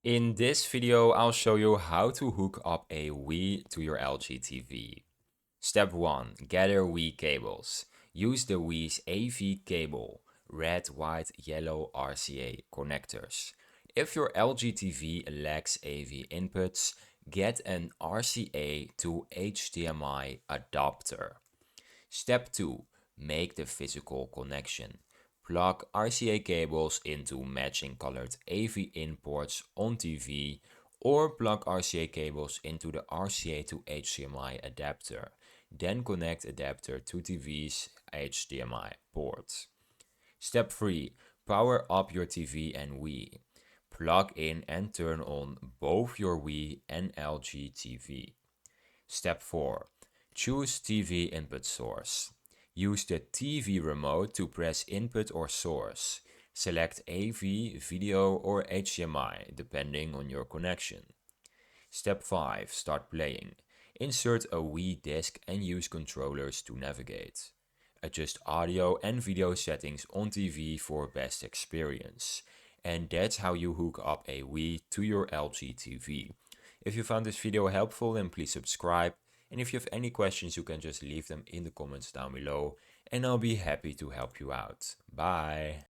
In this video, I'll show you how to hook up a Wii to your LG TV. Step 1. Gather Wii cables. Use the Wii's AV cable, red, white, yellow RCA connectors. If your LG TV lacks AV inputs, get an RCA to HDMI adapter. Step 2. Make the physical connection. Plug RCA cables into matching colored AV in ports on TV or plug RCA cables into the RCA to HDMI adapter. Then connect adapter to TV's HDMI port. Step 3. Power up your TV and Wii. Plug in and turn on both your Wii and LG TV. Step 4. Choose TV input source. Use the TV remote to press input or source. Select AV, video or HDMI depending on your connection. Step 5. Start playing. Insert a Wii disc and use controllers to navigate. Adjust audio and video settings on TV for best experience. And that's how you hook up a Wii to your LG TV. If you found this video helpful, then please subscribe. And if you have any questions, you can just leave them in the comments down below and I'll be happy to help you out. Bye!